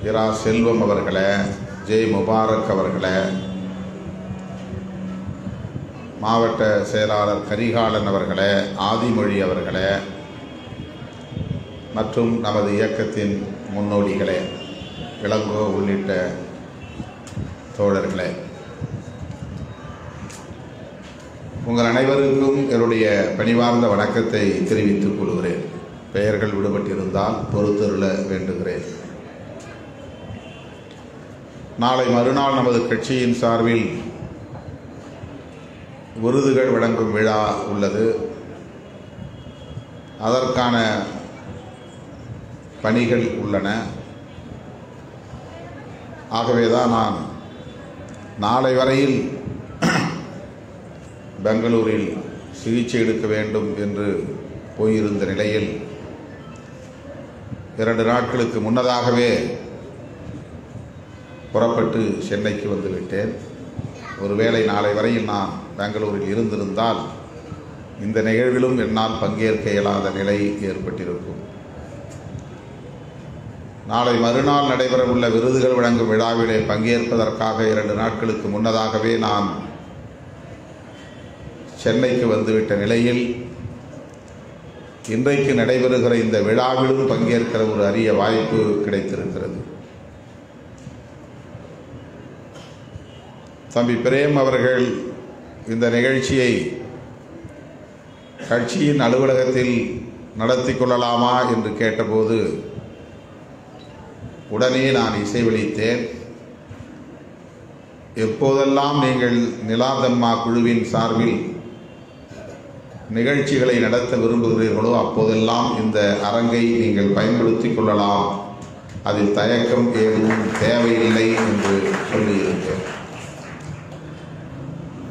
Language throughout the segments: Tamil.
இரா செல்வம் அவர்களே, ஜே முபாரக் அவர்களே, மாவட்ட செயலாளர் கரிகாலன் அவர்களே, ஆதிமொழி அவர்களே மற்றும் நமது இயக்கத்தின் முன்னோடிகளே, இளங்கோ உள்ளிட்ட தோழர்களே, உங்கள் அனைவருக்கும் என்னுடைய பணிவார்ந்த வணக்கத்தை தெரிவித்துக் கொள்கிறேன். பெயர்கள் விடுபட்டிருந்தால் பொறுத்தருள வேண்டுகிறேன். நாளை மறுநாள் நமது கட்சியின் சார்பில் விருதுகள் வழங்கும் விழா உள்ளது. அதற்கான பணிகள் உள்ளன. ஆகவேதான் நான் நாளை வரையில் பெங்களூரில் சிகிச்சை எடுக்க வேண்டும் என்று போயிருந்த நிலையில் 2 நாட்களுக்கு முன்னதாகவே புறப்பட்டு சென்னைக்கு வந்துவிட்டேன். ஒருவேளை நாளை வரையில் நான் பெங்களூரில் இருந்திருந்தால் இந்த நிகழ்விலும் என்னால் பங்கேற்க இயலாத நிலை ஏற்பட்டிருக்கும். நாளை மறுநாள் நடைபெறவுள்ள விருதுகள் வழங்கும் விழாவிலே பங்கேற்பதற்காக 2 நாட்களுக்கு முன்னதாகவே நான் சென்னைக்கு வந்துவிட்ட நிலையில் இன்றைக்கு நடைபெறுகிற இந்த விழாவிலும் பங்கேற்கிற ஒரு அரிய வாய்ப்பு கிடைத்திருக்கிறது. தம்பி பிரேம் அவர்கள் இந்த நிகழ்ச்சியை கட்சியின் அலுவலகத்தில் நடத்தி கொள்ளலாமா என்று கேட்டபோது உடனே நான் இசைவளித்தேன். எப்போதெல்லாம் நீங்கள் நிலாதம்மா குழுவின் சார்பில் நிகழ்ச்சிகளை நடத்த விரும்புகிறீர்களோ அப்போதெல்லாம் இந்த அரங்கை நீங்கள் பயன்படுத்திக் கொள்ளலாம், அதில் தயக்கம் ஏதும் தேவையில்லை என்று சொல்லியிருந்தேன்.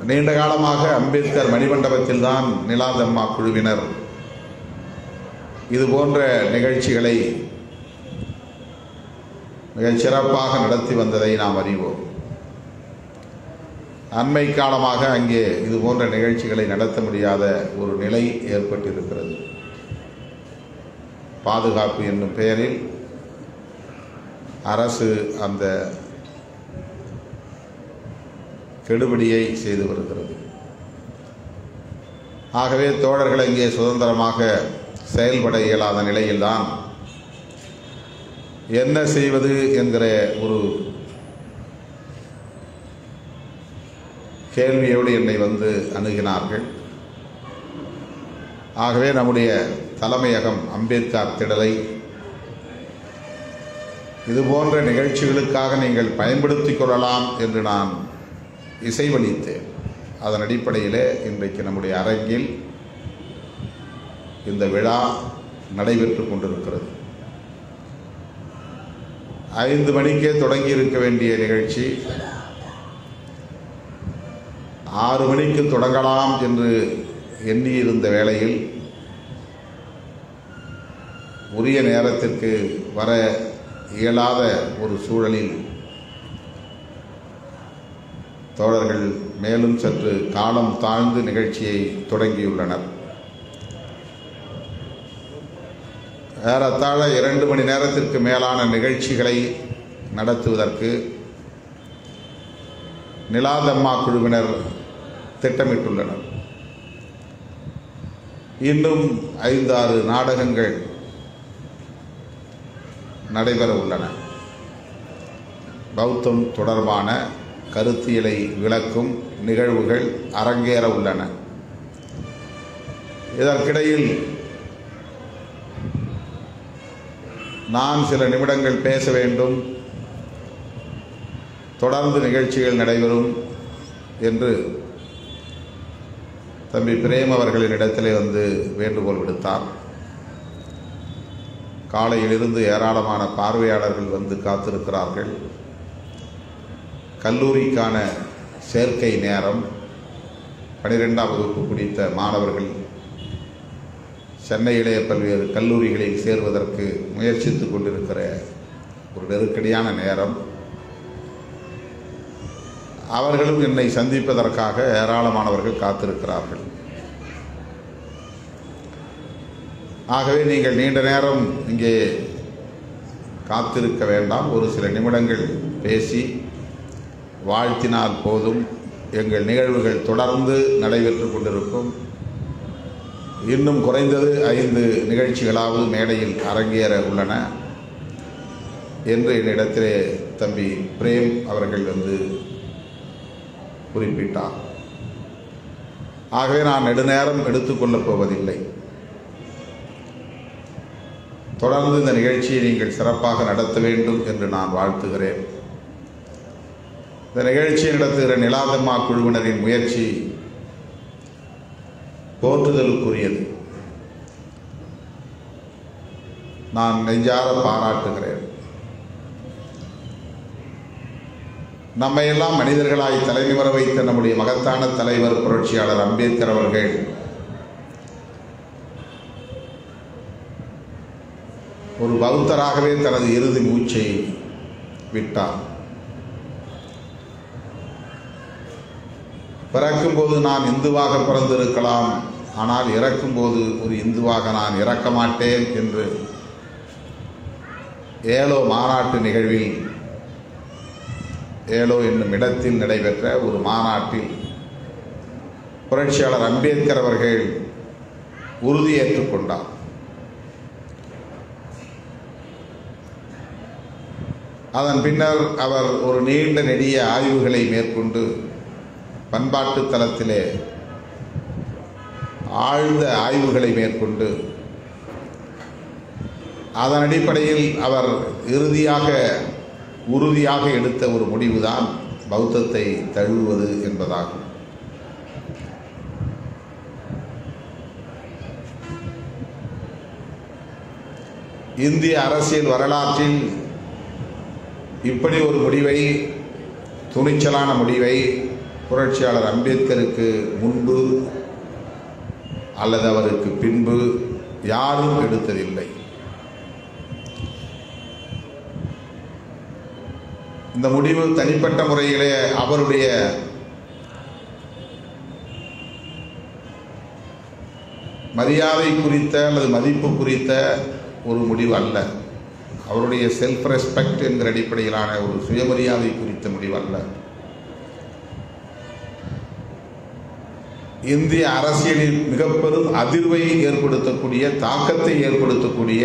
நீண்ட காலமாக அம்பேத்கர் மணிமண்டபத்தில் தான் நிலாதம்மா குழுவினர் இதுபோன்ற நிகழ்ச்சிகளை மிகச் சிறப்பாக நடத்தி வந்ததை நாம் அறிவோம். அண்மை காலமாக அங்கே இதுபோன்ற நிகழ்ச்சிகளை நடத்த முடியாத ஒரு நிலை ஏற்பட்டிருக்கிறது. பாதுகாப்பு என்னும் பெயரில் அரசு அந்த கெடுபிடியை செய்து வருகிறது. ஆகவே தோழர்கள் இங்கே சுதந்திரமாக செயல்பட இயலாத நிலையில்தான் என்ன செய்வது என்கிற ஒரு கேள்வியோடு என்னை வந்து அணுகினார்கள். ஆகவே நம்முடைய தலைமையகம் அம்பேத்கர் திடலை இதுபோன்ற நிகழ்ச்சிகளுக்காக நீங்கள் பயன்படுத்திக் கொள்ளலாம் என்று நான் இசைவளித்தேன். அதன் அடிப்படையில் இன்றைக்கு நம்முடைய அரங்கில் இந்த விழா நடைபெற்று கொண்டிருக்கிறது. 5 மணிக்கே தொடங்கி இருக்க வேண்டிய நிகழ்ச்சி 6 மணிக்கு தொடங்கலாம் என்று எண்ணியிருந்த வேளையில் உரிய நேரத்திற்கு வர இயலாத ஒரு சூழலில் தோழர்கள் மேலும் சற்று காலம் தாழ்ந்து நிகழ்ச்சியை தொடங்கியுள்ளனர். ஏறத்தாழ 2 மணி நேரத்திற்கு மேலான நிகழ்ச்சிகளை நடத்துவதற்கு நிலாதம்மா குழுவினர் திட்டமிட்டுள்ளனர். இன்னும் 5-6 நாடகங்கள் நடைபெற உள்ளன. பௌத்தம் தொடர்பான கருத்தியலை விளக்கும் நிகழ்வுகள் அரங்கேற உள்ளன. இதற்கிடையில் நான் சில நிமிடங்கள் பேச வேண்டும், தொடர்ந்து நிகழ்ச்சிகள் நடைபெறும் என்று தம்பி பிரேம் அவர்களின் இடத்திலே வந்து வேண்டுகோள் விடுத்தார். காலையிலிருந்து ஏராளமான பார்வையாளர்கள் வந்து காத்திருக்கிறார்கள். கல்லூரிக்கான சேர்க்கை நேரம் 12ஆம் வகுப்பு முடித்த மாணவர்கள் சென்னையிலே பல்வேறு கல்லூரிகளில் சேர்வதற்கு முயற்சித்துக் கொண்டிருக்கிற ஒரு நெருக்கடியான நேரம். அவர்களும் என்னை சந்திப்பதற்காக ஏராளமானவர்கள் காத்திருக்கிறார்கள். ஆகவே நீங்கள் நீண்ட நேரம் இங்கே காத்திருக்க வேண்டாம், ஒரு சில நிமிடங்கள் பேசி வாழ்த்தினால் போதும். எங்கள் நிகழ்வுகள் தொடர்ந்து நடைபெற்று கொண்டிருக்கும். இன்னும் குறைந்தது 5 நிகழ்ச்சிகளாவது மேடையில் அரங்கேற உள்ளன என்று என்னிடத்திலே தம்பி பிரேம் அவர்கள் குறிப்பிட்டார். ஆகவே நான் நெடுநேரம் எடுத்துக்கொள்ளப் போவதில்லை. தொடர்ந்து இந்த நிகழ்ச்சியை நீங்கள் சிறப்பாக நடத்த வேண்டும் என்று நான் வாழ்த்துகிறேன். இந்த நிகழ்ச்சியை நடத்துகிற நிலாதம்மா குழுவினரின் முயற்சி போற்றுதலுக்குரியது. நான் நெஞ்சார பாராட்டுகிறேன். நம்மையெல்லாம் மனிதர்களாய் தலைநிமிர வைத்த நம்முடைய மகத்தான தலைவர் புரட்சியாளர் அம்பேத்கர் அவர்கள் ஒரு பௌத்தராகவே தனது இறுதி மூச்சை விட்டார். பிறக்கும்போது நான் இந்துவாக பிறந்திருக்கலாம், ஆனால் இறக்கும்போது ஒரு இந்துவாக நான் இறக்க மாட்டேன் என்று ஏலோ மாநாட்டு நிகழ்வில், ஏலோ என்னும் இடத்தில் நடைபெற்ற ஒரு மாநாட்டில் புரட்சியாளர் அம்பேத்கர் அவர்கள் உறுதியேற்றுக் கொண்டார். அதன் பின்னர் அவர் ஒரு நீண்ட நெடிய ஆய்வுகளை மேற்கொண்டு பண்பாட்டு தளத்திலே ஆழ்ந்த ஆய்வுகளை மேற்கொண்டு அதன் அடிப்படையில் அவர் உறுதியாக எடுத்த ஒரு முடிவுதான் பௌத்தத்தை தழுவுவது என்பதாகும். இந்திய அரசியல் வரலாற்றில் இப்படி ஒரு முடிவை, துணிச்சலான முடிவை புரட்சியாளர் அம்பேத்கருக்கு முன்பு அல்லது அவருக்கு பின்பு யாரும் எடுத்ததில்லை. இந்த முடிவு தனிப்பட்ட முறையிலே அவருடைய மரியாதை குறித்த அல்லது மதிப்பு குறித்த ஒரு முடிவு அல்ல. அவருடைய செல்ஃப் ரெஸ்பெக்ட் என்கிற அடிப்படையிலான ஒரு சுயமரியாதை குறித்த முடிவு அல்ல. இந்திய அரசியலில் மிக பெரும் அதிர்வை ஏற்படுத்தக்கூடிய, தாக்கத்தை ஏற்படுத்தக்கூடிய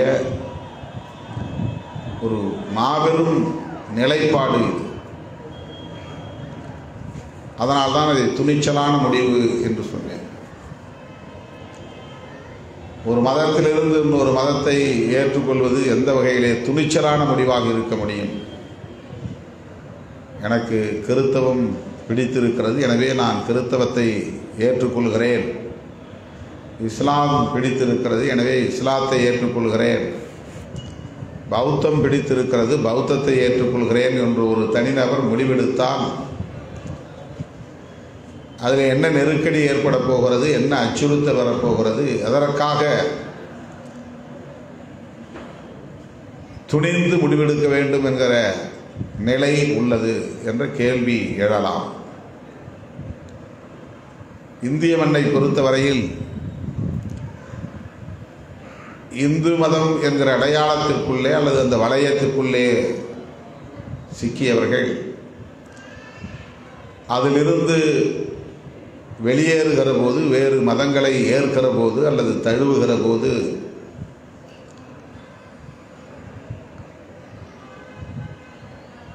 ஒரு மாபெரும் நிலைப்பாடு இது. அதனால்தான் அதை துணிச்சலான முடிவு என்று சொன்னேன். ஒரு மதத்திலிருந்து இன்னொரு மதத்தை ஏற்றுக்கொள்வது எந்த வகையிலே துணிச்சலான முடிவாக இருக்க முடியும்? எனக்கு கிறித்தவம் பிடித்திருக்கிறது, எனவே நான் கிறித்தவத்தை ஏற்றுக்கொள்கிறேன். இஸ்லாம் பிடித்திருக்கிறது, எனவே இஸ்லாத்தை ஏற்றுக்கொள்கிறேன். பௌத்தம் பிடித்திருக்கிறது, பௌத்தத்தை ஏற்றுக்கொள்கிறேன் என்று ஒரு தனிநபர் முடிவெடுத்தால் அதில் என்ன நெருக்கடி ஏற்பட போகிறது, என்ன அச்சுறுத்தல் வரப்போகிறது, அதற்காக துணிந்து முடிவெடுக்க வேண்டும் என்கிற நிலை உள்ளது என்ற கேள்வி எழலாம். இந்திய மண்ணை பொறுத்தவரையில் இந்து மதம் என்கிற அடையாளத்திற்குள்ளே அல்லது அந்த வளையத்திற்குள்ளே சிக்கியவர்கள் அதிலிருந்து வெளியேறுகிற போது, வேறு மதங்களை ஏற்கிற போது அல்லது தழுவுகிற போது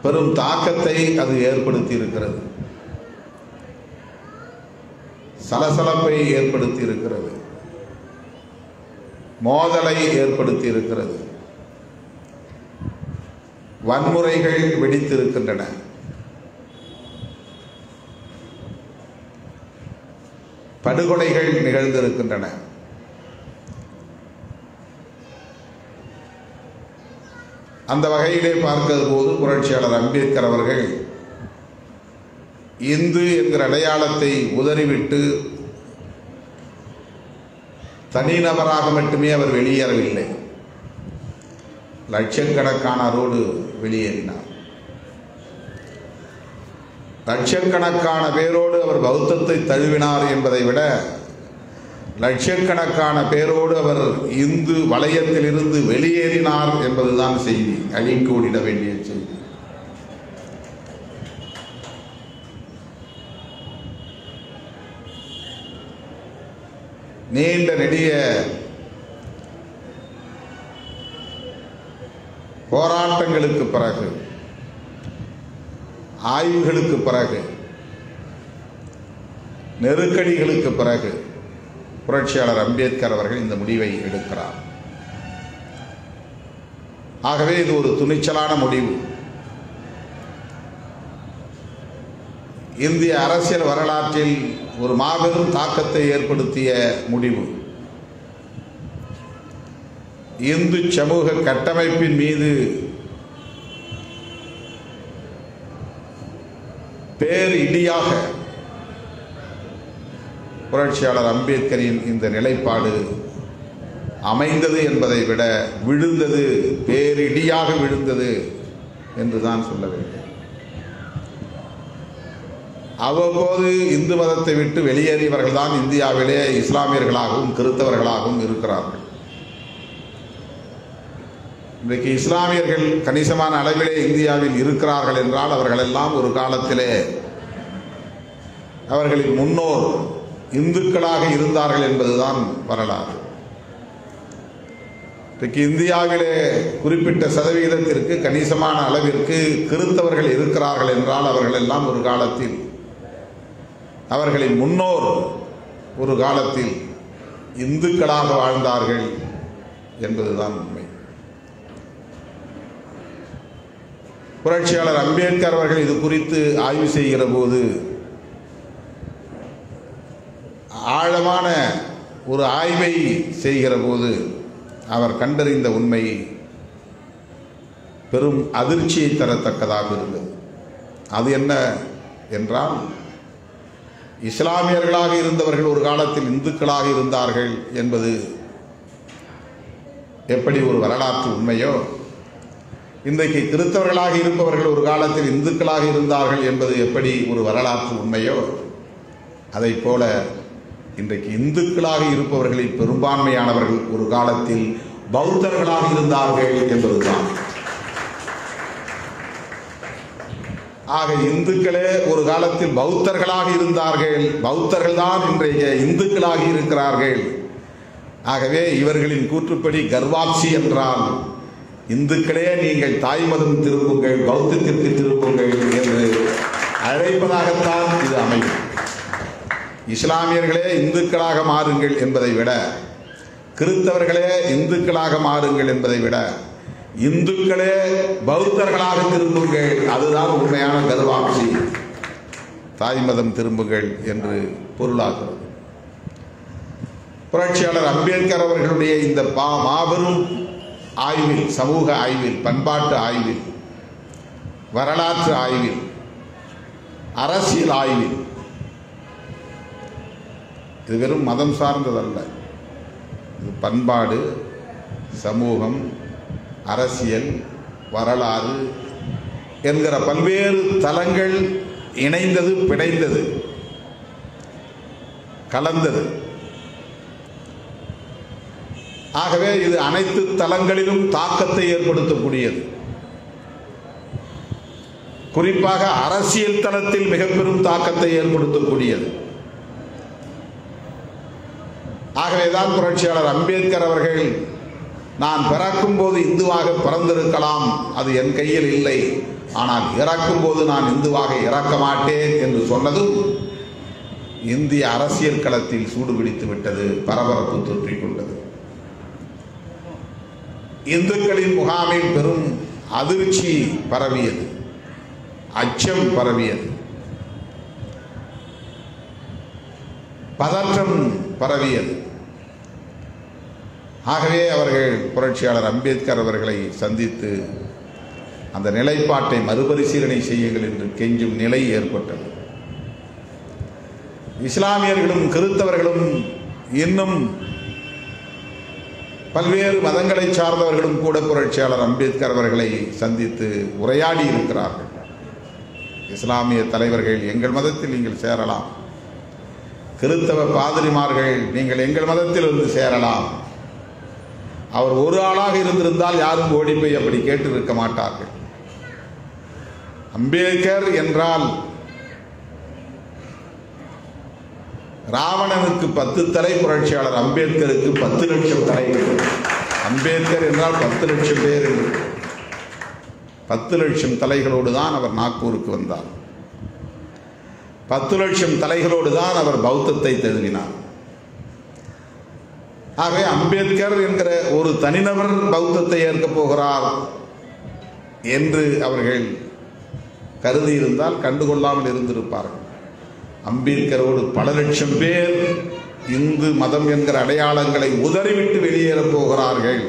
பெரும் தாக்கத்தை அது ஏற்படுத்தி இருக்கிறது. சலசலப்பை ஏற்படுத்தி இருக்கிறது, மோதலை ஏற்படுத்தி இருக்கிறது, வன்முறைகள் வெடித்திருக்கின்றன. படுகொலைகள் நிகழ்ந்திருக்கின்றன. அந்த வகையிலே பார்க்கிற போது புரட்சியாளர் அம்பேத்கர் அவர்கள் இந்து என்கிற அடையாளத்தை உதறிவிட்டு தனிநபராக மட்டுமே அவர் வெளியேறவில்லை, லட்சக்கணக்கானோரோடு வெளியேறினார். லட்சக்கணக்கான பேரோடு அவர் பௌத்தத்தை தழுவினார் என்பதை விட லட்சக்கணக்கான பேரோடு அவர் இந்து வலயத்திலிருந்து வெளியேறினார் என்பதுதான் செய்தி, அழிக்கோடிட வேண்டிய செய்தி. நீண்ட நெடிய போராட்டங்களுக்கு பிறகு, ஆய்வுகளுக்கு பிறகு, நெருக்கடிகளுக்கு பிறகு புரட்சியாளர் அம்பேத்கர் அவர்கள் இந்த முடிவை எடுக்கிறார். ஆகவே இது ஒரு துணிச்சலான முடிவு. இந்திய அரசியல் வரலாற்றில் ஒரு மாபெரும் தாக்கத்தை ஏற்படுத்திய முடிவு. இந்து சமூக கட்டமைப்பின் மீது பேரிடியாக புரட்சியாளர் அம்பேத்கரின் இந்த நிலைப்பாடு அமைந்தது என்பதை விட விழுந்தது, பேரிடியாக விழுந்தது என்றுதான் சொல்ல வேண்டும். அவ்வப்போது இந்து மதத்தை விட்டு வெளியேறியவர்கள் தான் இந்தியாவிலே இஸ்லாமியர்களாகவும் கிறிஸ்தவர்களாகவும் இருக்கிறார்கள். இன்றைக்கு இஸ்லாமியர்கள் கணிசமான அளவிலே இந்தியாவில் இருக்கிறார்கள் என்றால் அவர்களெல்லாம் ஒரு காலத்திலே அவர்களின் முன்னோர் இந்துக்களாக இருந்தார்கள் என்பதுதான் வரலாறு. இன்றைக்கு இந்தியாவிலே குறிப்பிட்ட சதவிகிதத்திற்கு கணிசமான அளவிற்கு கிறிஸ்தவர்கள் இருக்கிறார்கள் என்றால் அவர்கள் எல்லாம் ஒரு காலத்தில், அவர்களின் முன்னோர் ஒரு காலத்தில் இந்துக்களாக வாழ்ந்தார்கள் என்பதுதான் உண்மை. புரட்சியாளர் அம்பேத்கர் அவர்கள் இது குறித்து ஆய்வு செய்கிற போது ஆழமான ஒரு ஆய்வை செய்கிற போது அவர் கண்டறிந்த உண்மை பெரும் அதிர்ச்சியை தரத்தக்கதாக இருந்தது. அது என்ன என்றால், இஸ்லாமியர்களாக இருந்தவர்கள் ஒரு காலத்தில் இந்துக்களாக இருந்தார்கள் என்பது எப்படி ஒரு வரலாற்று உண்மையோ, இன்றைக்கு கிறிஸ்தவர்களாக இருப்பவர்கள் ஒரு காலத்தில் இந்துக்களாக இருந்தார்கள் என்பது எப்படி ஒரு வரலாற்று உண்மையோ, அதை போல இன்றைக்கு இந்துக்களாக இருப்பவர்களில் பெரும்பான்மையானவர்கள் ஒரு காலத்தில் பௌத்தர்களாக இருந்தார்கள் என்பதுதான். ஆக இந்துக்களே ஒரு காலத்தில் பௌத்தர்களாக இருந்தார்கள், பௌத்தர்கள் தான் இன்றைய இந்துக்களாக இருக்கிறார்கள். ஆகவே இவர்களின் கூற்றுப்படி கர்வாப்சி என்றால் இந்துக்களே நீங்கள் தாய் மதம் திரும்புங்கள், பௌத்தத்திற்கு திரும்புங்கள் என்று அழைப்பதாகத்தான் இது அமையும். இஸ்லாமியர்களே இந்துக்களாக மாறுங்கள் என்பதை விட, கிறிஸ்தவர்களே இந்துக்களாக மாறுங்கள் என்பதை விட, இந்துக்களே பௌத்தர்களாக திரும்புங்கள், அதுதான் உண்மையான கர்வாப்சி, தாய் மதம் திரும்புங்கள் என்று பொருளாகிறது. புரட்சியாளர் அம்பேத்கர் அவர்களுடைய இந்த மாபெரும் ஆய்வில், சமூக ஆய்வில், பண்பாட்டு ஆய்வில், வரலாற்று ஆய்வில், அரசியல் ஆய்வில், இது வெறும் மதம் சார்ந்ததல்ல, இது பண்பாடு, சமூகம், அரசியல், வரலாறு என்கிற பல்வேறு தளங்கள் இணைந்தது, பிணைந்தது, கலந்தது. ஆகவே இது அனைத்து தளங்களிலும் தாக்கத்தை ஏற்படுத்தக்கூடியது. குறிப்பாக அரசியல் தளத்தில் மிக பெரும் தாக்கத்தை ஏற்படுத்தக்கூடியது. ஆகவேதான் புரட்சியாளர் அம்பேத்கர் அவர்கள், நான் பிறக்கும் போது இந்துவாக பிறந்திருக்கலாம், அது என் கையில் இல்லை, ஆனால் இறக்கும் போது நான் இந்துவாக இறக்க மாட்டேன் என்று சொன்னதும் இந்திய அரசியல் களத்தில் சூடுபிடித்து விட்டது, பரபரப்பு தொற்றிக் கொண்டது. இந்துக்களின் முகாமில் பெரும் அதிர்ச்சி பரவியது, அச்சம் பரவியது, பதற்றம் பரவியது. ஆகவே அவர்கள் புரட்சியாளர் அம்பேத்கர் அவர்களை சந்தித்து அந்த நிலைப்பாட்டை மறுபரிசீலனை செய்யுங்கள் என்று கெஞ்சும் நிலை ஏற்பட்டது. இஸ்லாமியர்களும் கிறிஸ்தவர்களும் இன்னும் பல்வேறு மதங்களை சார்ந்தவர்களும் கூட புரட்சியாளர் அம்பேத்கர் அவர்களை சந்தித்து உரையாடி இருக்கிறார்கள். இஸ்லாமிய தலைவர்கள், எங்கள் மதத்தில் நீங்கள் சேரலாம், கிறித்தவ பாதிரிமார்கள் நீங்கள் எங்கள் மதத்தில் வந்து சேரலாம். அவர் ஒரு ஆளாக இருந்திருந்தால் யாரும் ஓடி போய் அப்படி கேட்டு இருக்க மாட்டார்கள். அம்பேத்கர் என்றால் ராவணனுக்கு 10 தலை, புரட்சியாளர் அம்பேத்கருக்கு 10 லட்சம் தலைகள். அம்பேத்கர் என்றால் 10 லட்சம் பேர். 10 லட்சம் தலைகளோடு தான் அவர் நாக்பூருக்கு வந்தார். 10 லட்சம் தலைகளோடு தான் அவர் பௌத்தத்தை தழுவினார். ஆகவே அம்பேத்கர் என்கிற ஒரு தனிநபர் பௌத்தத்தை ஏற்கப் போகிறார் என்று அவர்கள் கருதி இருந்தால் கண்டுகொள்ளாமல் இருந்திருப்பார்கள். அம்பேத்கரோடு பல லட்சம் பேர் இந்து மதம் என்கிற அடையாளங்களை உதறிவிட்டு வெளியேறப் போகிறார்கள்.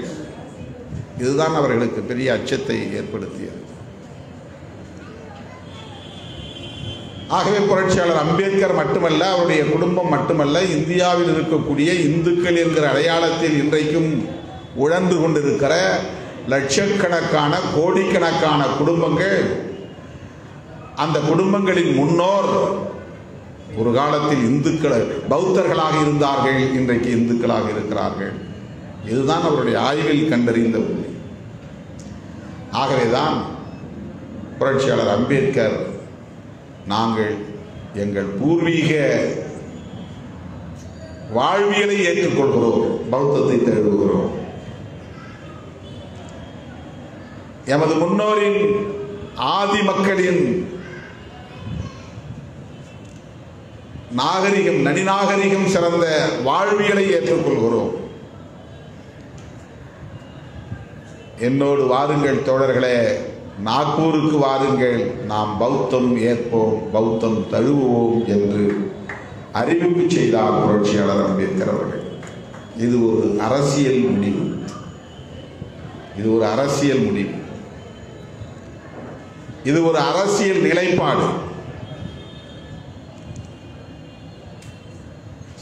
இதுதான் அவர்களுக்கு பெரிய அச்சத்தை ஏற்படுத்தியது. ஆகவே புரட்சியாளர் அம்பேத்கர் மட்டுமல்ல, அவருடைய குடும்பம் மட்டுமல்ல, இந்தியாவில் இருக்கக்கூடிய இந்துக்கள் என்கிற அடையாளத்தில் இன்றைக்கும் உழன்று கொண்டிருக்கிற லட்சக்கணக்கான கோடிக்கணக்கான குடும்பங்கள், அந்த குடும்பங்களின் முன்னோர் ஒரு காலத்தில் இந்துக்கள் பௌத்தர்களாக இருந்தார்கள், இன்றைக்கு இந்துக்களாக இருக்கிறார்கள். இதுதான் அவருடைய ஆய்வில் கண்டறிந்த உண்மை. ஆகவேதான் புரட்சியாளர் அம்பேத்கர் நாங்கள் எங்கள் பூர்வீக வாழ்வியலை ஏற்றுக்கொள்கிறோம், பௌத்தத்தை தழுவுகிறோம். எமது முன்னோரின் ஆதி மக்களின் நாகரிகம், நனிநாகரிகம் சிறந்த வாழ்வியலை ஏற்றுக்கொள்கிறோம். என்னோடு வாருங்கள் தோழர்களே, நாக்பூருக்கு வாருங்கள், நாம் பௌத்தம் ஏற்போம், பௌத்தம் தழுவுவோம் என்று அறிவிப்பு செய்தார் புரட்சியாளர் அம்பேத்கர் அவர்கள். இது ஒரு அரசியல் முடிவு. இது ஒரு அரசியல் முடிவு. இது ஒரு அரசியல் நிலைப்பாடு.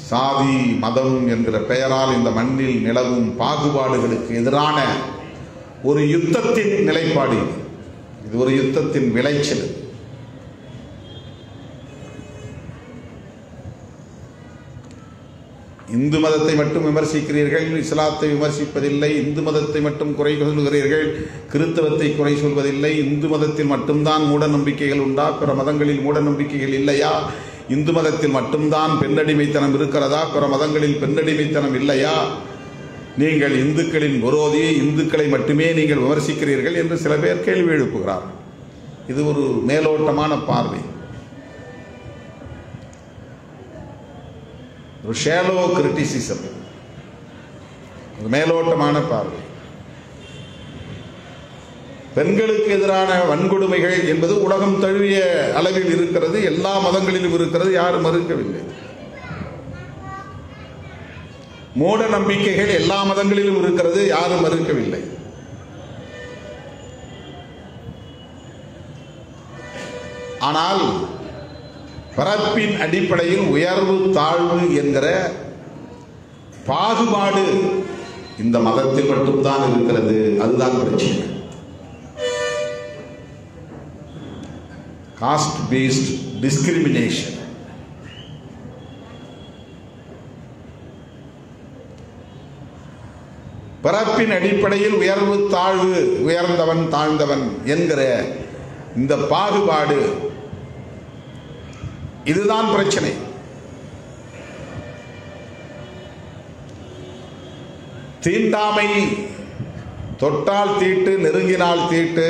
சாதி மதம் என்கிற பெயரால் இந்த மண்ணில் நிலவும் பாகுபாடுகளுக்கு எதிரான ஒரு யுத்தத்தின் நிலைப்பாடு. இது ஒரு யுத்தத்தின் விளைச்சல். இந்து மதத்தை மட்டும் விமர்சிக்கிறீர்கள், இஸ்லாத்தை விமர்சிப்பதில்லை. இந்து மதத்தை மட்டும் குறை சொல்கிறீர்கள், கிறித்தவத்தை குறை சொல்வதில்லை. இந்து மதத்தில் மட்டும்தான் மூட நம்பிக்கைகள் உண்டா? பிற மதங்களில் மூட நம்பிக்கைகள் இல்லையா? இந்து மதத்தில் மட்டும்தான் பெண்ணடிமைத்தனம் இருக்கிறதா? பிற மதங்களில் பெண்ணடிமைத்தனம் இல்லையா? நீங்கள் இந்துக்களின் விரோதி, இந்துக்களை மட்டுமே நீங்கள் விமர்சிக்கிறீர்கள் என்று சில பேர் கேள்வி எழுப்புகிறார். இது ஒரு மேலோட்டமான பார்வை, ஒரு ஷேலோ கிரிட்டிசிசம், ஒரு மேலோட்டமான பார்வை. பெண்களுக்கு எதிரான வன்கொடுமைகள் என்பது உலகம் தழுவிய அளவில் இருக்கிறது, எல்லா மதங்களிலும் இருக்கிறது, யாரும் மறுக்கவில்லை. மூட நம்பிக்கைகள் எல்லா மதங்களிலும் இருக்கிறது, யாரும் மறுக்கவில்லை. ஆனால் பிறப்பின் அடிப்படையில் உயர்வு தாழ்வு என்கிற பாகுபாடு இந்த மதத்தில் மட்டும்தான் இருக்கிறது. அதுதான் பிரச்சனை. Cost paste discrimination. பிறப்பின் அடிப்படையில் உயர்வு தாழ்வு, உயர்ந்தவன் தாழ்ந்தவன் என்கிற இந்த பாகுபாடு, இதுதான் பிரச்சனை. தீண்டாமை, தொட்டால் தீட்டு, நெருங்கினால் தீட்டு,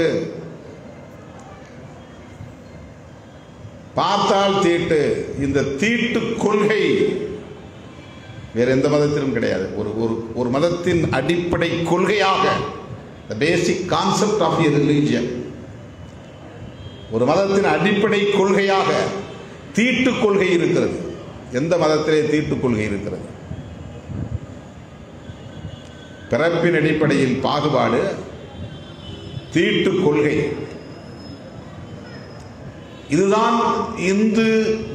பார்த்தால் தீட்டு, இந்த தீட்டு கொள்கை வேற எந்த மதத்திலும் கிடையாது. ஒரு மதத்தின் அடிப்படை கொள்கையாக, the basic concept of a religion, ஒரு மதத்தின் அடிப்படை கொள்கையாக தீட்டு கொள்கை இருக்கிறது. எந்த மதத்திலே தீட்டு கொள்கை இருக்கிறது? பிறப்பின் அடிப்படையில் பாகுபாடு, தீட்டு கொள்கை. இதுதான் இந்து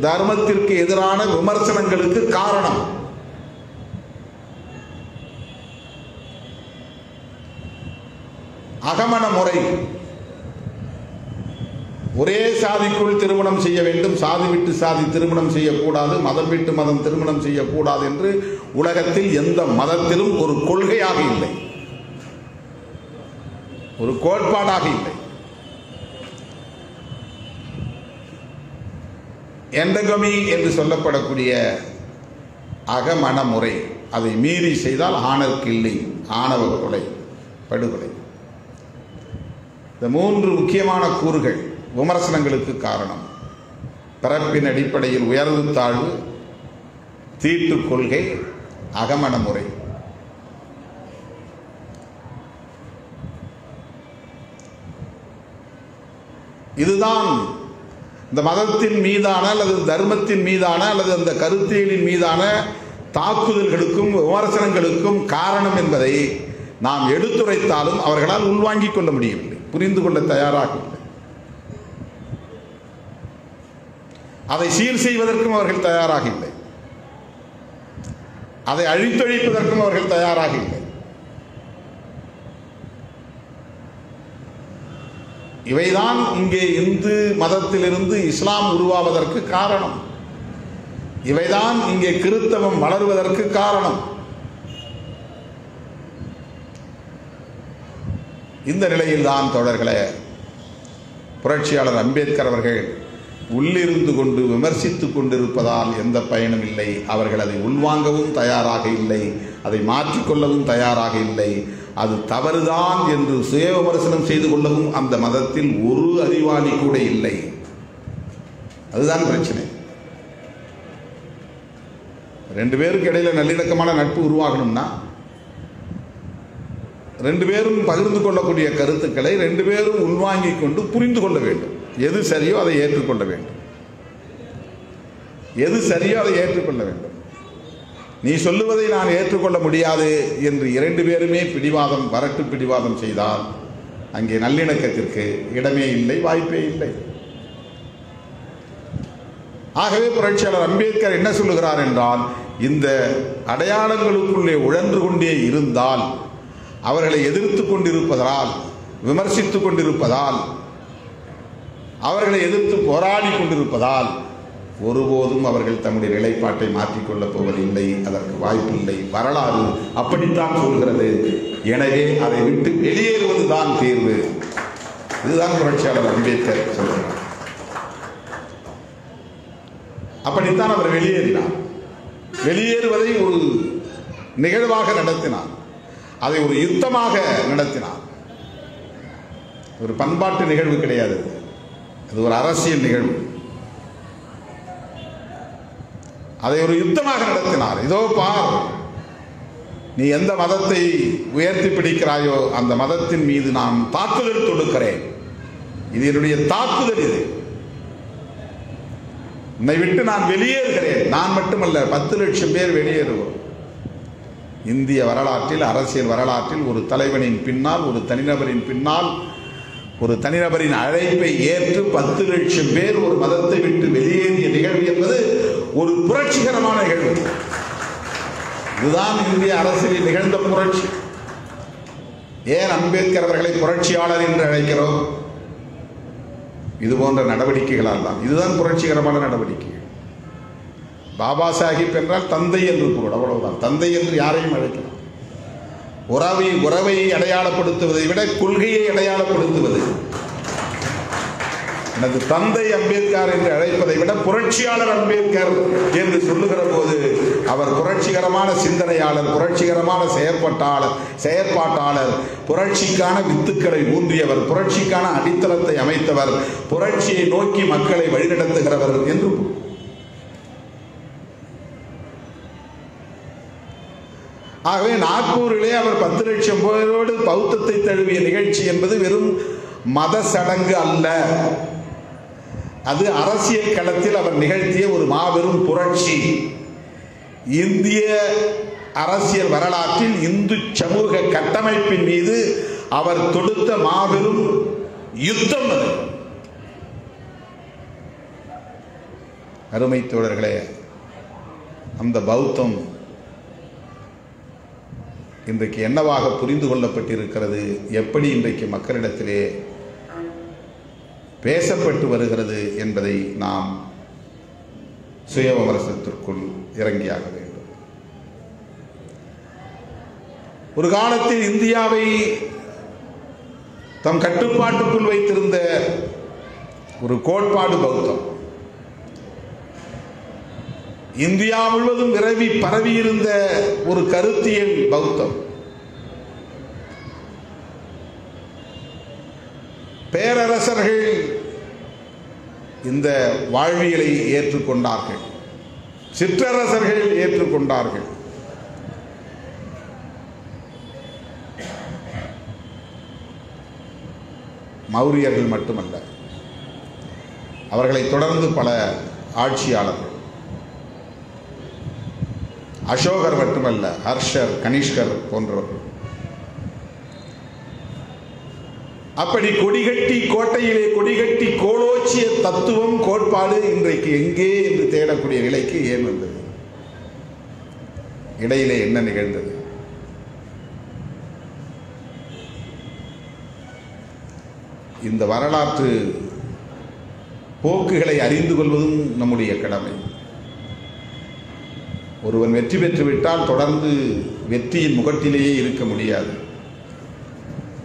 தர்மத்திற்கு எதிரான விமர்சனங்களுக்கு காரணம். அகமண முறை, ஒரே சாதிக்குள் திருமணம் செய்ய வேண்டும், சாதி விட்டு சாதி திருமணம் செய்யக்கூடாது, மதம் விட்டு மதம் திருமணம் செய்யக்கூடாது என்று உலகத்தில் எந்த மதத்திலும் ஒரு கொள்கையாக இல்லை, ஒரு கோட்பாடாக இல்லை. எண்டகமி என்று சொல்லப்படக்கூடிய அகமண முறை, அதை மீறி செய்தால் ஆணவ கிள்ளை, ஆணவ கொலை, படுகொலை. இந்த 3 முக்கியமான கூறுகள் விமர்சனங்களுக்கு காரணம். பிறப்பின் அடிப்படையில் உயர்வு தாழ்வு, தீட்டு கொள்கை, அகமண முறை. இதுதான் இந்த மதத்தின் மீதான அல்லது தர்மத்தின் மீதான அல்லது அந்த கருத்தியலின் மீதான தாக்குதல்களுக்கும் விமர்சனங்களுக்கும் காரணம் என்பதை நாம் எடுத்துரைத்தாலும் அவர்களால் உள்வாங்கிக் கொள்ள முடியவில்லை, புரிந்து கொள்ள தயாராக இல்லை. அதை சீர் செய்வதற்கும் அவர்கள் தயாராக இல்லை, அதை அழித்தொழிப்பதற்கும் அவர்கள் தயாராக இல்லை. இவைதான் இங்கே இந்து மதத்திலிருந்து இஸ்லாம் உருவாவதற்கு காரணம். இவைதான் இங்கே கிறிஸ்தவம் வளருவதற்கு காரணம். இந்த நிலையில்தான் தோழர்களே, புரட்சியாளர் அம்பேத்கர் அவர்கள் உள்ளிருந்து கொண்டு விமர்சித்துக் கொண்டிருப்பதால் எந்த பயனும் இல்லை. அவர்கள் அதை உள்வாங்கவும் தயாராக இல்லை, அதை மாற்றிக்கொள்ளவும் தயாராக இல்லை. அது தவறுதான் என்று சுய விமர்சனம் செய்து கொள்ளவும் அந்த மதத்தில் ஒரு அறிவாளி கூட இல்லை. அதுதான் பிரச்சனை. 2 பேருக்கு இடையில நல்லிணக்கமான நட்பு உருவாகணும்னா 2 பேரும் பகிர்ந்து கொள்ளக்கூடிய கருத்துக்களை 2 பேரும் உள்வாங்கிக் கொண்டு புரிந்து கொள்ள வேண்டும். எது சரியோ அதை ஏற்றுக்கொள்ள வேண்டும், எது சரியோ அதை ஏற்றுக்கொள்ள வேண்டும். நீ சொல்லுவதை நான் ஏற்றுக்கொள்ள முடியாது என்று 2 பேருமே பிடிவாதம், வரட்டு பிடிவாதம் செய்தால் அங்கே நல்லிணக்கத்திற்கு இடமே இல்லை, வாய்ப்பே இல்லை. ஆகவே புரட்சியாளர் அம்பேத்கர் என்ன சொல்லுகிறார் என்றால், இந்த அடையாளங்களுக்குள்ளே உழன்று கொண்டே இருந்தால், அவர்களை எதிர்த்து கொண்டிருப்பதால், விமர்சித்துக் கொண்டிருப்பதால், அவர்களை எதிர்த்து போராடி கொண்டிருப்பதால் ஒருபோதும் அவர்கள் தம்முடைய நிலைப்பாட்டை மாற்றிக்கொள்ளப் போவதில்லை, அதற்கு வாய்ப்பில்லை. வரலாறு அப்படித்தான் சொல்கிறது. எனவே அதை விட்டு வெளியேறுவதுதான் தீர்வு. இதுதான் புரட்சியாளர் அம்பேத்கர் சொல்கிறார். அப்படித்தான் அவர் வெளியேறினார். வெளியேறுவதை ஒரு நிகழ்வாக நடத்தினார், அதை ஒரு யுத்தமாக நடத்தினார். ஒரு பண்பாட்டு நிகழ்வு கிடையாது, அது ஒரு அரசியல் நிகழ்வு. அதை ஒரு யுத்தமாக நடத்தினார். இதோ பார், நீ எந்த மதத்தை உயர்த்தி பிடிக்கிறாயோ அந்த மதத்தின் மீது நான் தாக்குதல் தொடுக்கிறேன். இது என்னுடைய தாக்குதல். இது உன்னை விட்டு நான் வெளியேறுகிறேன். நான் மட்டுமல்ல, 10 லட்சம் பேர் வெளியேறுவோம். இந்திய வரலாற்றில், அரசியல் வரலாற்றில் ஒரு தலைவனின் பின்னால், ஒரு தனிநபரின் பின்னால், ஒரு தனிநபரின் அழைப்பை ஏற்று 10 லட்சம் பேர் ஒரு மதத்தை விட்டு வெளியேறிய நிகழ்வு என்பது ஒரு புரட்சிகரமான நிகழ்வு. இதுதான் இந்திய அரசியலில் நிகழ்ந்த புரட்சி. ஏன் அம்பேத்கர் அவர்களை புரட்சியாளர் என்று அழைக்கிறோம்? இது போன்ற நடவடிக்கைகளால் தான். இதுதான் புரட்சிகரமான நடவடிக்கை. பாபா சாஹிப் என்றால் தந்தை என்று பொருள், அவ்வளவுதான். தந்தை என்று யாரையும் அழைக்கலாம். உறவை அடையாளப்படுத்துவதை விட கொள்கையை அடையாளப்படுத்துவது. எனது தந்தை அம்பேத்கர் என்று அழைப்பதை விட புரட்சியாளர் அம்பேத்கர் என்று சொல்லுகிற போது அவர் புரட்சிகரமான சிந்தனையாளர், புரட்சிகரமான செயற்பாட்டாளர், புரட்சிக்கான வித்துக்களை ஊன்றியவர், புரட்சிக்கான அடித்தளத்தை அமைத்தவர், புரட்சியை நோக்கி மக்களை வழிநடத்துகிறவர் என்று. ஆகவே நாக்பூரிலே அவர் 10 லட்சம் பேரோடு பௌத்தத்தை தழுவிய நிகழ்ச்சி என்பது வெறும் மத சடங்கு அல்ல, அது அரசியல் களத்தில் அவர் நிகழ்த்திய ஒரு மாபெரும் புரட்சி. இந்திய அரசியல் வரலாற்றில் இந்து சமூக கட்டமைப்பின் மீது அவர் தொடுத்த மாபெரும் யுத்தம். அருமை தோழர்களே, அந்த பௌத்தம் இன்றைக்கு என்னவாக புரிந்து கொள்ளப்பட்டிருக்கிறது, எப்படி இன்றைக்கு மக்களிடத்திலே பேசப்பட்டு வருகிறது என்பதை நாம் சுய விமர்சனத்திற்குள் இறங்கியாக வேண்டும். ஒரு காலத்தில் இந்தியாவை தம் கட்டுப்பாட்டுக்குள் வைத்திருந்த ஒரு கோட்பாடு பௌத்தம். இந்தியா முழுவதும் விரவி பரவியிருந்த ஒரு கருத்தியல் பௌத்தம். பேரரசர்கள் இந்த வாழ்வியலை ஏற்றுக்கொண்டார்கள், சிற்றரசர்கள் ஏற்றுக்கொண்டார்கள். மௌரியர்கள் மட்டுமல்ல, அவர்களை தொடர்ந்து பல ஆட்சியாளர்கள், அசோகர் மட்டுமல்ல, ஹர்ஷர், கனிஷ்கர் போன்றவர்கள். அப்படி கொடிகட்டி கோட்டையிலே கொடிகட்டி கோலோச்சிய தத்துவம் கோட்பாடு இன்றைக்கு எங்கே என்று தேடக்கூடிய நிலைக்கு ஏன் வந்தது? இடையிலே என்ன நிகழ்ந்தது? இந்த வரலாற்று போக்குகளை அறிந்து கொள்வதும் நம்முடைய கடமை. ஒருவன் வெற்றி பெற்று விட்டால் தொடர்ந்து வெற்றியின் முகட்டிலேயே இருக்க முடியாது.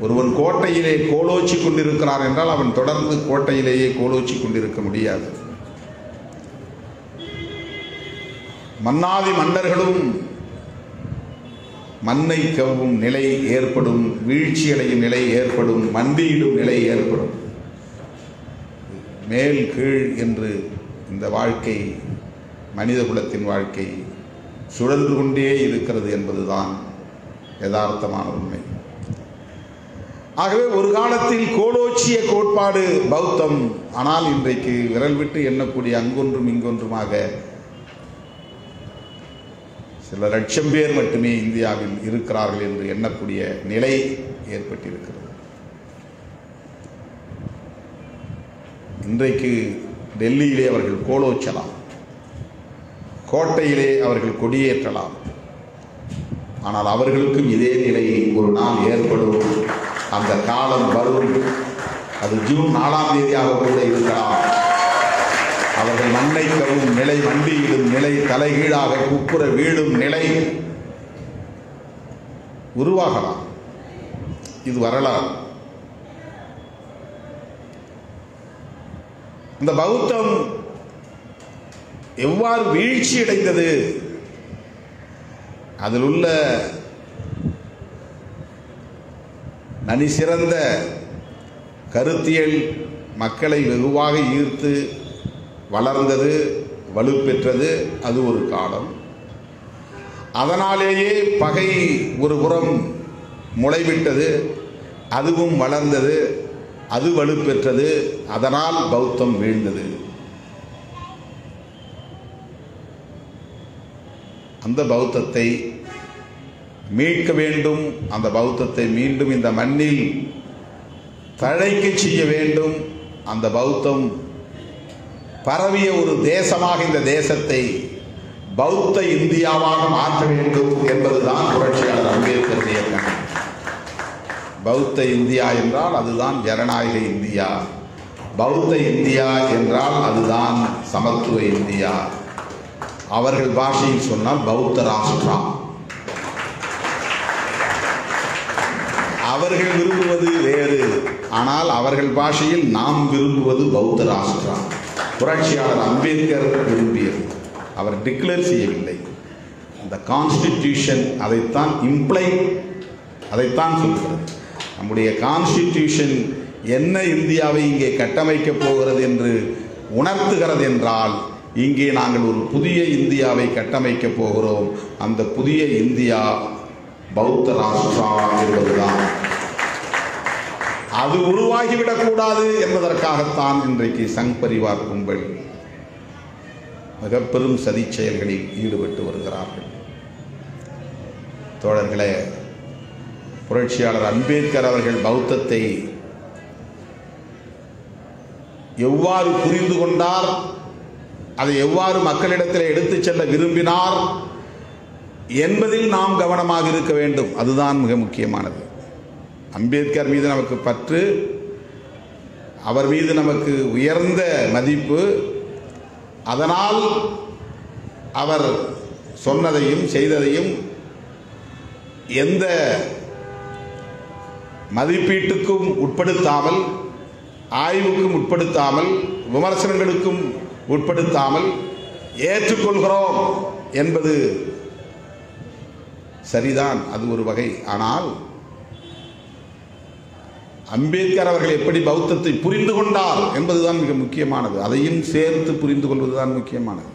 ஒருவன் கோட்டையிலே கோலோச்சி கொண்டிருக்கிறான் என்றால் அவன் தொடர்ந்து கோட்டையிலேயே கோலோச்சி கொண்டிருக்க முடியாது. மன்னாதி மன்னர்களும் மண்ணை கவ்வும் நிலை ஏற்படும், வீழ்ச்சியடையும் நிலை ஏற்படும், மண்டியிடும் நிலை ஏற்படும். மேல் கீழ் என்று இந்த வாழ்க்கை, மனித குலத்தின் வாழ்க்கை சுழன்று கொண்டே இருக்கிறது என்பதுதான் யதார்த்தமான உண்மை. ஆகவே ஒரு காலத்தில் கோலோச்சிய கோட்பாடு பௌத்தம். ஆனால் இன்றைக்கு விரல் விட்டு எண்ணக்கூடிய அங்கொன்றும் இங்கொன்றுமாக சில லட்சம் பேர் மட்டுமே இந்தியாவில் இருக்கிறார்கள் என்று எண்ணக்கூடிய நிலை ஏற்பட்டிருக்கிறது. இன்றைக்கு டெல்லியிலே அவர்கள் கோலோச்சலாம், கோட்டையிலே அவர்கள் கொடியேற்றலாம். ஆனால் அவர்களுக்கும் இதே நிலை ஒரு நாள் ஏற்படும். அந்த காலம் வரும். அது ஜூன் 4ஆம் தேதியாக கூட இருக்கலாம். அவர்கள் மண்ணை கவ்வும் நிலை, மண்டியிடும் நிலை, தலைகீழாக குப்புற வீழும் நிலை உருவாகலாம். இது வரலாறு. இந்த பௌத்தம் எவ்வாறு வீழ்ச்சி அடைந்தது, அதில் உள்ள நனி சிறந்த கருத்தியல் மக்களை வெகுவாக ஈர்த்து வளர்ந்தது, வலுப்பெற்றது. அது ஒரு காலம். அதனாலேயே பகை ஒரு புறம் முளைவிட்டது, அதுவும் வளர்ந்தது, அது வலுப்பெற்றது. அதனால் பௌத்தம் வீழ்ந்தது. அந்த பௌத்தத்தை மீட்க வேண்டும். அந்த பௌத்தத்தை மீண்டும் இந்த மண்ணில் தழைக்க செய்ய வேண்டும். அந்த பௌத்தம் பரவிய ஒரு தேசமாக இந்த தேசத்தை பௌத்த இந்தியாவாக மாற்ற வேண்டும் என்பதுதான் புரட்சியாளர் அம்பேத்கர் இயக்கம். பௌத்த இந்தியா என்றால் அதுதான் ஜனநாயக இந்தியா. பௌத்த இந்தியா என்றால் அதுதான் சமத்துவ இந்தியா. அவர்கள் பாஷையில் சொன்னால் பௌத்த ராஷ்டிரா. அவர்கள் விரும்புவது வேறு, ஆனால் அவர்கள் பாஷையில் நாம் விரும்புவது பௌத்த ராஷ்டிரா. புரட்சியாளர் அம்பேத்கர் விரும்பியது. அவர் டிக்ளேர் செய்யவில்லை. அந்த கான்ஸ்டிடியூஷன் அதைத்தான் அதைத்தான் சொல்கிறது. நம்முடைய கான்ஸ்டிடியூஷன் என்ன இந்தியாவை இங்கே கட்டமைக்கப் போகிறது என்று உணர்த்துகிறது என்றால், இங்கே நாங்கள் ஒரு புதிய இந்தியாவை கட்டமைக்கப் போகிறோம். அந்த புதிய இந்தியா பௌத்த ராஷ்டிரா என்பதுதான். அது உருவாகிவிடக்கூடாது என்பதற்காகத்தான் இன்றைக்கு சங் பரிவார் கும்பல் மிக பெரும் சதி செயல்களில் ஈடுபட்டு வருகிறார்கள். தோழர்களே, புரட்சியாளர் அம்பேத்கர் அவர்கள் பௌத்தத்தை எவ்வாறு புரிந்து கொண்டார், அதை எவ்வாறு மக்களிடத்தில் எடுத்துச் செல்ல விரும்பினார் என்பதில் நாம் கவனமாக இருக்க வேண்டும். அதுதான் மிக முக்கியமானது. அம்பேத்கர் மீது நமக்கு பற்று, அவர் மீது நமக்கு உயர்ந்த மதிப்பு. அதனால் அவர் சொன்னதையும் செய்ததையும் எந்த மதிப்பீட்டுக்கும் உட்படுத்தாமல், ஆய்வுக்கும் உட்படுத்தாமல், விமர்சனங்களுக்கும் உட்படுத்தாமல் ஏற்றுக்கொள்கிறோம் என்பது சரிதான், அது ஒரு வகை. ஆனால் அம்பேத்கர் அவர்கள் எப்படி பௌத்தத்தை புரிந்து கொண்டார் என்பதுதான் மிக முக்கியமானது. அதையும் சேர்த்து புரிந்து கொள்வதுதான் முக்கியமானது.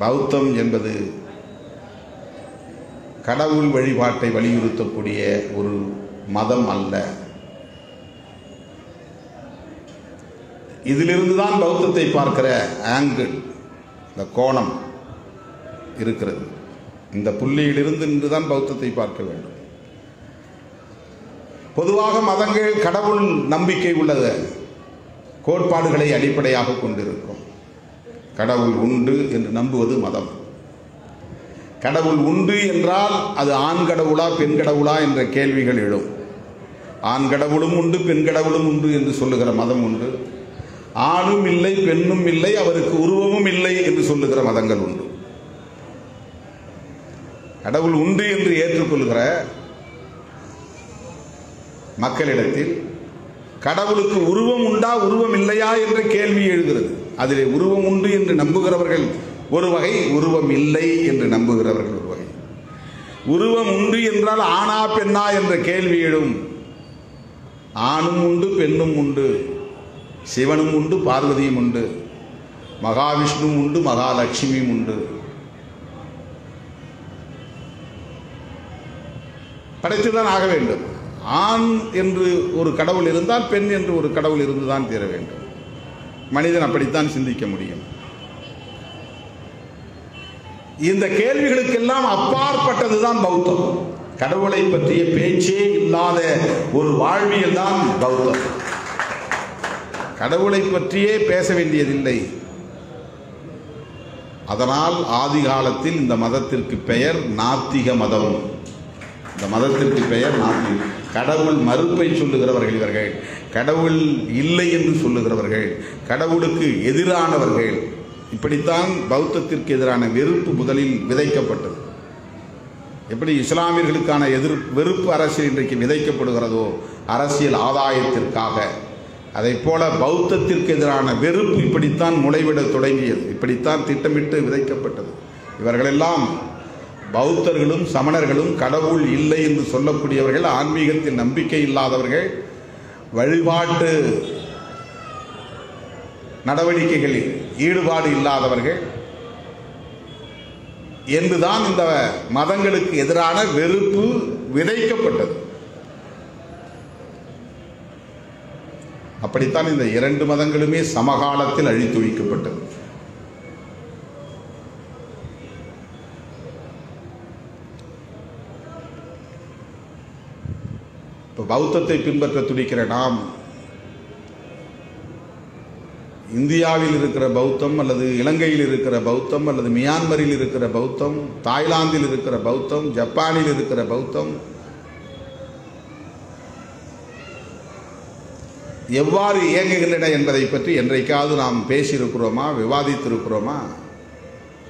பௌத்தம் என்பது கடவுள் வழிபாட்டை வலியுறுத்தக்கூடிய ஒரு மதம் அல்ல. இதிலிருந்து தான் பௌத்தத்தை பார்க்கிற ஆங்கிள், இந்த கோணம் இருக்கிறது. இந்த புள்ளியிலிருந்து நின்றுதான் பௌத்தத்தை பார்க்க வேண்டும். பொதுவாக மதங்கள் கடவுள் நம்பிக்கை உள்ளது கோட்பாடுகளை அடிப்படையாக கொண்டிருக்கும். கடவுள் உண்டு என்று நம்புவது மதம். கடவுள் உண்டு என்றால் அது ஆண் கடவுளா பெண் கடவுளா என்ற கேள்விகள் எழும். ஆண் கடவுளும் உண்டு, பெண் கடவுளும் உண்டு என்று சொல்லுகிற மதம் உண்டு. ஆணும் இல்லை, பெண்ணும் இல்லை, அவருக்கு உருவமும் இல்லை என்று சொல்லுகிற மதங்கள் உண்டு. கடவுள் உண்டு என்று ஏற்றுக்கொள்கிற மக்களிடத்தில் கடவுளுக்கு உருவம் உண்டா உருவம் இல்லையா என்ற கேள்வி எழுகிறது. அதிலே உருவம் உண்டு என்று நம்புகிறவர்கள் ஒரு வகை, உருவம் இல்லை என்று நம்புகிறவர்கள் ஒரு வகை. உருவம் உண்டு என்றால் ஆணா பெண்ணா என்ற கேள்வி எழும். ஆணும் உண்டு, பெண்ணும் உண்டு, சிவனும் உண்டு, பார்வதியும் உண்டு, மகாவிஷ்ணுவும் உண்டு, மகாலட்சுமியும் உண்டு. படைத்துதான் ஆக வேண்டும். ஆண் என்று ஒரு கடவுள் இருந்தால் பெண் என்று ஒரு கடவுள் இருந்துதான் தீர வேண்டும். மனிதன் அப்படித்தான் சிந்திக்க முடியும். இந்த கேள்விகளுக்கெல்லாம் அப்பாற்பட்டதுதான் பௌத்தம். கடவுளை பற்றிய பேச்சே இல்லாத ஒரு வாழ்வியல் தான் பௌத்தம். கடவுளை பற்றியே பேச வேண்டியதில்லை. அதனால் ஆதி காலத்தில் இந்த மதத்திற்கு பெயர் நாத்திக மதம். இந்த மதத்திற்கு பெயர் நாத்திகம். கடவுள் மறுப்பை சொல்லுகிறவர்கள் இவர்கள். கடவுள் இல்லை என்று சொல்லுகிறவர்கள், கடவுளுக்கு எதிரானவர்கள். இப்படித்தான் பௌத்தத்திற்கு எதிரான வெறுப்பு முதலில் விதைக்கப்பட்டது. எப்படி இஸ்லாமியர்களுக்கான வெறுப்பு அரசியல் இன்றைக்கு விதைக்கப்படுகிறதோ அரசியல் ஆதாயத்திற்காக, அதை போல பௌத்தத்திற்கு எதிரான வெறுப்பு இப்படித்தான் முளைவிட தொடங்கியது. இப்படித்தான் திட்டமிட்டு விதைக்கப்பட்டது. இவர்களெல்லாம் பௌத்தர்களும் சமணர்களும் கடவுள் இல்லை என்று சொல்லக்கூடியவர்கள், ஆன்மீகத்தில் நம்பிக்கை இல்லாதவர்கள், வழிபாட்டு நடவடிக்கைகளில் ஈடுபாடு இல்லாதவர்கள் என்றுதான் இந்த மதங்களுக்கு எதிரான வெறுப்பு விதைக்கப்பட்டது. அப்படித்தான் இந்த இரண்டு மதங்களுமே சமகாலத்தில் அழித்தொழிக்கப்பட்டது. இப்போ பௌத்தத்தை பின்பற்ற துடிக்கிற நாம் இந்தியாவில் இருக்கிற பௌத்தம் அல்லது இலங்கையில் இருக்கிற பௌத்தம் அல்லது மியான்மரில் இருக்கிற பௌத்தம், தாய்லாந்தில் இருக்கிற பௌத்தம், ஜப்பானில் இருக்கிற பௌத்தம் எவ்வாறு இயங்குகின்றன என்பதை பற்றி என்றைக்காவது நாம் பேசியிருக்கிறோமா, விவாதித்திருக்கிறோமா?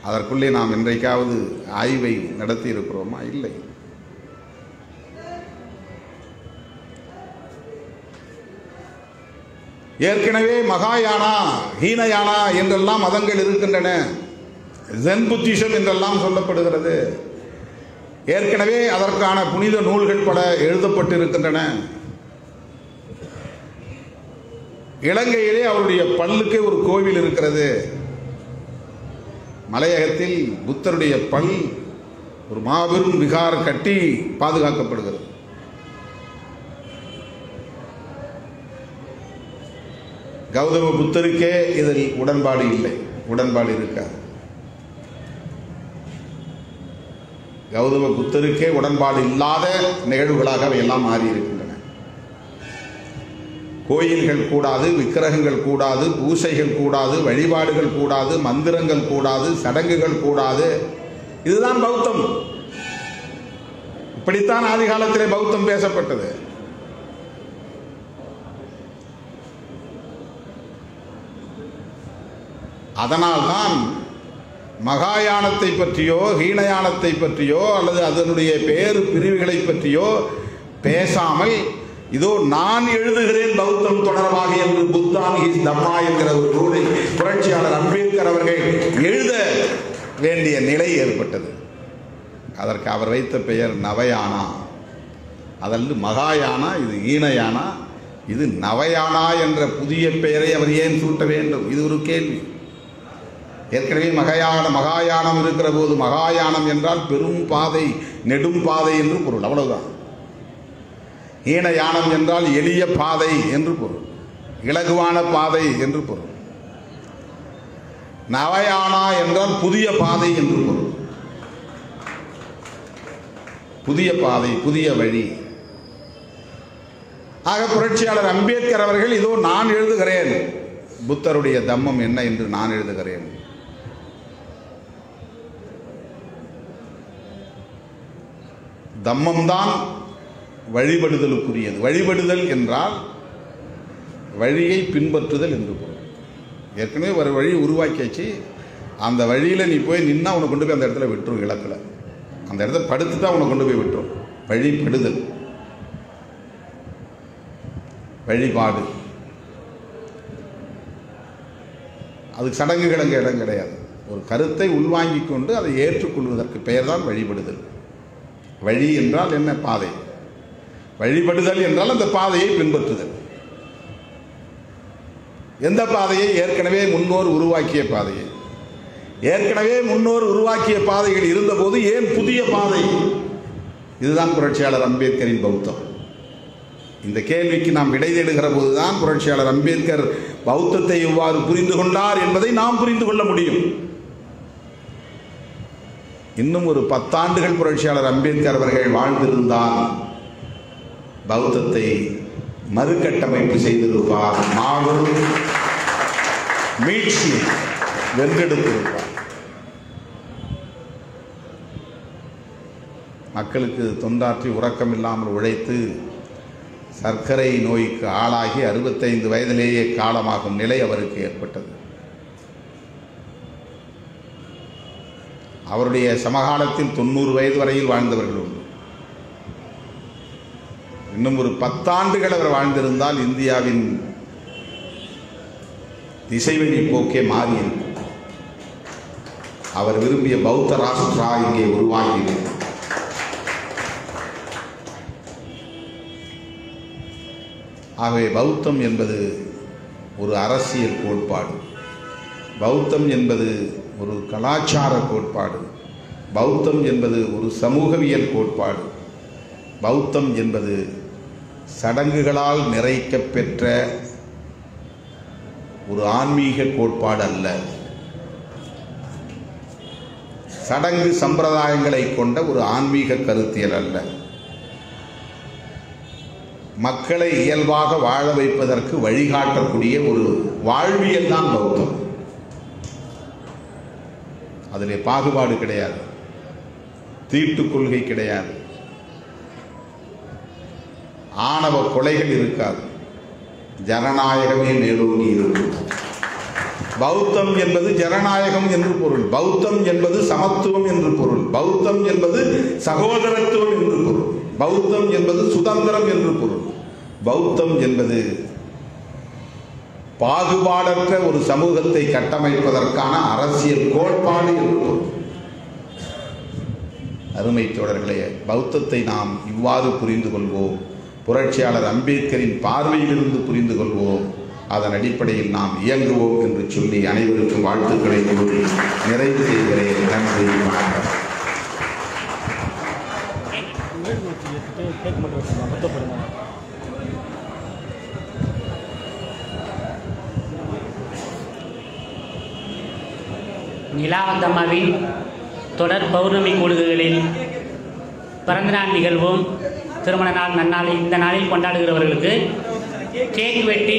அதற்குள்ளே நாம் என்றைக்காவது ஆய்வை நடத்தி இருக்கிறோமா? இல்லை. ஏற்கனவே மகாயானா, ஹீனயானா என்றெல்லாம் மதங்கள் இருக்கின்றன. ஜென் புத்திசம் என்றெல்லாம் சொல்லப்படுகிறது. ஏற்கனவே அதற்கான புனித நூல்கள் பல எழுதப்பட்டிருக்கின்றன. இலங்கையிலே அவருடைய பல்லுக்கே ஒரு கோவில் இருக்கிறது. மலையகத்தில் புத்தருடைய பல் ஒரு மாபெரும் விகார் கட்டி பாதுகாக்கப்படுகிறது. கௌதம புத்தருக்கே இதில் உடன்பாடு இல்லை, உடன்பாடு இருக்காது. கௌதம புத்தருக்கே உடன்பாடு இல்லாத நிகழ்வுகளாக அவையெல்லாம் மாறி இருக்கின்றன. கோயில்கள் கூடாது, விக்கிரகங்கள் கூடாது, பூசைகள் கூடாது, வழிபாடுகள் கூடாது, மந்திரங்கள் கூடாது, சடங்குகள் கூடாது. இதுதான் பௌத்தம். இப்படித்தான் ஆதி காலத்திலே பௌத்தம் பேசப்பட்டது. அதனால்தான் மகாயானத்தை பற்றியோ ஹீனயானத்தை பற்றியோ அல்லது அதனுடைய பேறு பிரிவுகளை பற்றியோ பேசாமல் இதோ நான் எழுதுகிறேன் பௌத்தம் தொடர்பாக என்று புத்தான் ஹிஸ் தம்மா என்கிற ஒரு நூலை புரட்சியாளர் அம்பேத்கர் அவர்கள் எழுத வேண்டிய நிலை ஏற்பட்டது. அதற்கு அவர் வைத்த பெயர் நவயானா. அதல்லது மகாயானா, இது ஈனயானா, இது நவயானா என்ற புதிய பெயரை அவர் ஏன் சூட்ட வேண்டும்? இது ஒரு கேள்வி. ஏற்கனவே மகாயானம் இருக்கிற போது மகாயானம் என்றால் பெரும் பாதை, நெடும் பாதை என்று பொருள், அவ்வளவுதான். ஈனயானம் என்றால் எளிய பாதை என்று பொருள், இலகுவான பாதை என்று பொருள். நவயானா என்றால் புதிய பாதை என்று பொருள், புதிய பாதை, புதிய வழி. ஆக புரட்சியாளர் அம்பேத்கர் அவர்கள் இதோ நான் எழுதுகிறேன் புத்தருடைய தம்மம் என்ன என்று நான் எழுதுகிறேன். தம்மம்தான் வழிபடுதலுக்குரியது. வழிபடுதல் என்றால் வழியை பின்பற்றுதல் என்று பொருள். ஏற்கனவே ஒரு வழி உருவாக்கியாச்சு, அந்த வழியில் நீ போய் நின்னா உன்னை கொண்டு போய் அந்த இடத்துல விட்டுரும். இலக்கில் அந்த இடத்துல படுத்துட்டா உன்னை கொண்டு போய் விட்டுரும். வழிபடுதல், வழிபாடு, அதுக்கு சடங்குகள் அங்கே இடம் கிடையாது. ஒரு கருத்தை உள்வாங்கிக் கொண்டு அதை ஏற்றுக்கொள்வதற்கு பெயர் தான் வழிபடுதல். வழி என்றால் என்ன? பாதை. வழிபடுதல் என்றால் அந்த பாதையை பின்பற்றுதல். எந்த பாதையை? ஏற்கனவே முன்னோர் உருவாக்கிய பாதையை. ஏற்கனவே முன்னோர் உருவாக்கிய பாதைகள் இருந்தபோது ஏன் புதிய பாதை? இதுதான் புரட்சியாளர் அம்பேத்கரின் பௌத்தம். இந்த கேள்விக்கு நாம் விடை தேடுகிற போதுதான் புரட்சியாளர் அம்பேத்கர் பௌத்தத்தை எவ்வாறு புரிந்து கொண்டார் என்பதை நாம் புரிந்து கொள்ள முடியும். இன்னும் ஒரு 10 ஆண்டுகள் புரட்சியாளர் அம்பேத்கர் அவர்கள் வாழ்ந்திருந்தால் பௌத்தத்தை மறுகட்டமைப்பு செய்திருப்பார், மாபெரும் மீட்சி வென்றெடுத்திருப்பார். மக்களுக்கு தொண்டாற்றி உறக்கமில்லாமல் உழைத்து சர்க்கரை நோய்க்கு ஆளாகி 65 வயதிலேயே காலமாகும் நிலை அவருக்கு ஏற்பட்டது. அவருடைய சமகாலத்தில் 90 வயது வரையில் வாழ்ந்தவர்கள் உண்டு. இன்னும் ஒரு 10 ஆண்டுகள் அவர் வாழ்ந்திருந்தால் இந்தியாவின் திசைவழி போக்கே மாறியிருக்கும். அவர் விரும்பிய பௌத்த ராஷ்டிரா இங்கே உருவாகியிருக்கும். ஆகவே பௌத்தம் என்பது ஒரு அரசியல் கோட்பாடு, பௌத்தம் என்பது ஒரு கலாச்சார கோட்பாடு, பௌத்தம் என்பது ஒரு சமூகவியல் கோட்பாடு, பௌத்தம் என்பது சடங்குகளால் நிறைக்கப் பெற்ற ஒரு ஆன்மீக கோட்பாடு அல்ல. சடங்கு சம்பிரதாயங்களை கொண்ட ஒரு ஆன்மீக கருத்தியல் அல்ல. மக்களை இயல்பாக வாழ வைப்பதற்கு வழிகாட்டக்கூடிய ஒரு வாழ்வியல் தான் பௌத்தம். அதிலே பாகுபாடு கிடையாது, தீட்டு கொள்கை கிடையாது, ஆணவ கொலைகள் இருக்காது, ஜனநாயகமே மேலோங்கி இருக்கும். பௌத்தம் என்பது ஜனநாயகம் என்று பொருள், பௌத்தம் என்பது சமத்துவம் என்று பொருள், பௌத்தம் என்பது சகோதரத்துவம் என்று பொருள், பௌத்தம் என்பது சுதந்திரம் என்று பொருள், பௌத்தம் என்பது பாகுபாடற்ற ஒரு சமூகத்தை கட்டமைப்பதற்கான அரசியல் கோட்பாடு என்று பொருள். அருமை தோழர்களே, பௌத்தத்தை நாம் இவ்வாறு புரிந்து கொள்வோம், புரட்சியாளர் அம்பேத்கரின் பார்வையிலிருந்து புரிந்து கொள்வோம், அதன் அடிப்படையில் நாம் இயங்குவோம் என்று சொல்லி அனைவருக்கும் வாழ்த்துக்களை கூறி நிறைவு செய்கிறேன். நன்றி, வணக்கம். நிலாவந்தம்மாவின் தொடர் பௌர்ணமி கூடுகைகளில் பிறந்தநாள் நிகழ்வும் திருமண நாள் நன்னாள் இந்த நாளில் கொண்டாடுகிறவர்களுக்கு கேக் வெட்டி